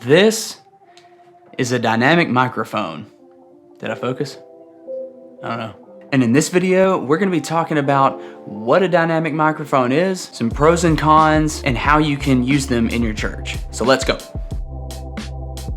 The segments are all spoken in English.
This is a dynamic microphone. Did I focus? I don't know. And in this video, we're gonna be talking about what a dynamic microphone is, some pros and cons, and how you can use them in your church. So let's go.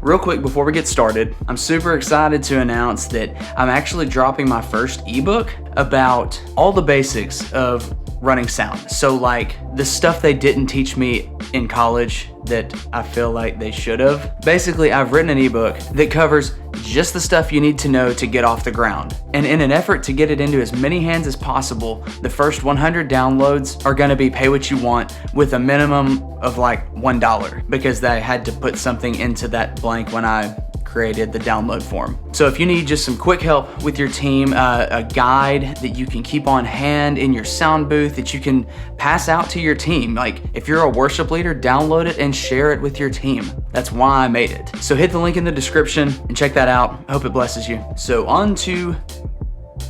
Real quick before we get started, I'm super excited to announce that I'm actually dropping my first ebook about all the basics of running sound. So like the stuff they didn't teach me in college that I feel like they should have. Basically, I've written an ebook that covers just the stuff you need to know to get off the ground. And in an effort to get it into as many hands as possible, the first 100 downloads are gonna be pay what you want with a minimum of like $1 because they had to put something into that blank when I created the download form. So if you need just some quick help with your team, a guide that you can keep on hand in your sound booth that you can pass out to your team. Like if you're a worship leader, download it and share it with your team. That's why I made it. So hit the link in the description and check that out. I hope it blesses you. So on to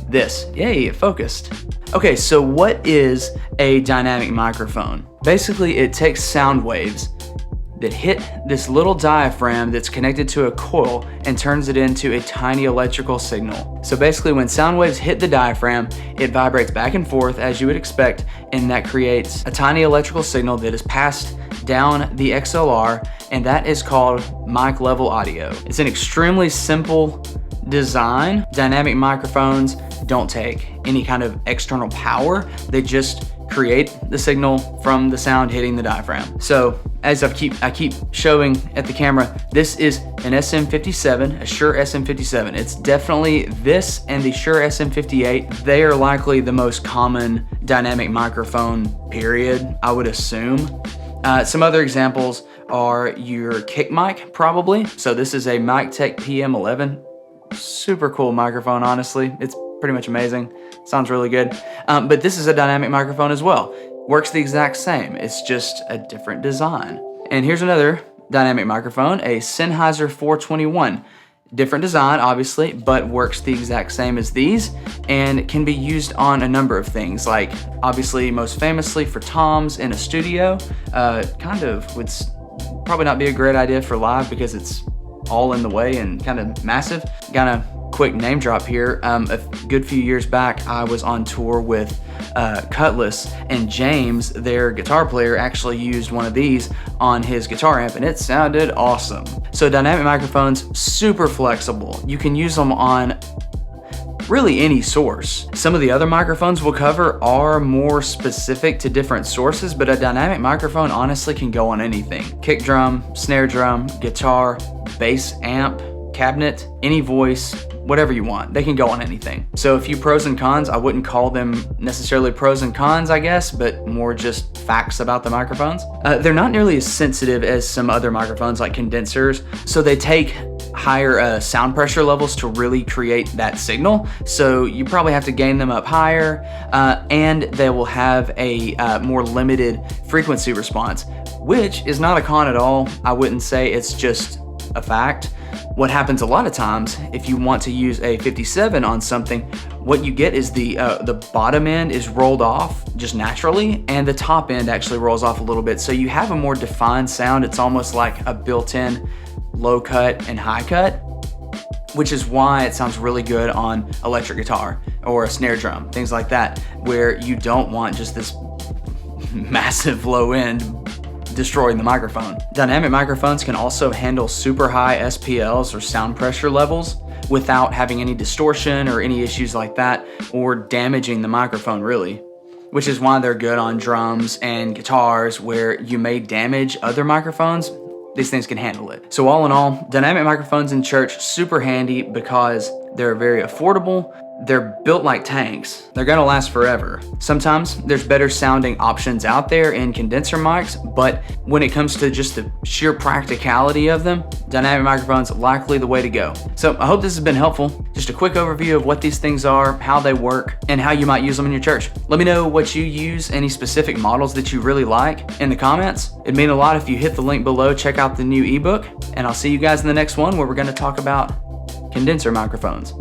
this. Yay, it focused. Okay, so what is a dynamic microphone? Basically, it takes sound waves that hit this little diaphragm that's connected to a coil and turns it into a tiny electrical signal. So basically when sound waves hit the diaphragm, it vibrates back and forth as you would expect, and that creates a tiny electrical signal that is passed down the XLR, and that is called mic level audio. It's an extremely simple design. Dynamic microphones don't take any kind of external power. They just create the signal from the sound hitting the diaphragm. So as I keep showing at the camera, this is an sm57, a Shure sm57. It's definitely this and the Shure sm58. They are likely the most common dynamic microphone, period, I would assume. Some other examples are your kick mic, probably. So this is a MicTech PM11. Super cool microphone, honestly. It's pretty much amazing. Sounds really good. But this is a dynamic microphone as well. Works the exact same. It's just a different design. And here's another dynamic microphone, a Sennheiser 421. Different design, obviously, but works the exact same as these and can be used on a number of things, like obviously most famously for toms in a studio. Kind of would probably not be a great idea for live because it's all in the way and kind of massive. Kind of quick name drop here. A good few years back, I was on tour with Cutlass, and James, their guitar player, actually used one of these on his guitar amp and it sounded awesome. So dynamic microphones, super flexible. You can use them on really any source. Some of the other microphones we'll cover are more specific to different sources, but a dynamic microphone honestly can go on anything. Kick drum, snare drum, guitar, bass amp, cabinet, any voice, whatever you want. They can go on anything. So a few pros and cons, I wouldn't call them necessarily pros and cons, I guess, but more just facts about the microphones. They're not nearly as sensitive as some other microphones like condensers, so they take higher sound pressure levels to really create that signal. So you probably have to gain them up higher, and they will have a more limited frequency response, which is not a con at all. I wouldn't say, it's just a fact. What happens a lot of times, if you want to use a 57 on something, what you get is the bottom end is rolled off just naturally, and the top end actually rolls off a little bit. So you have a more defined sound. It's almost like a built-in low cut and high cut, which is why it sounds really good on electric guitar or a snare drum, things like that, where you don't want just this massive low end destroying the microphone. Dynamic microphones can also handle super high SPLs or sound pressure levels without having any distortion or any issues like that, or damaging the microphone really, which is why they're good on drums and guitars where you may damage other microphones. These things can handle it. So all in all, dynamic microphones in church, super handy because they're very affordable. They're built like tanks. They're gonna last forever. Sometimes there's better sounding options out there in condenser mics, but when it comes to just the sheer practicality of them, dynamic microphones are likely the way to go. So I hope this has been helpful. Just a quick overview of what these things are, how they work, and how you might use them in your church. Let me know what you use, any specific models that you really like in the comments. It'd mean a lot if you hit the link below, check out the new ebook, and I'll see you guys in the next one where we're gonna talk about condenser microphones.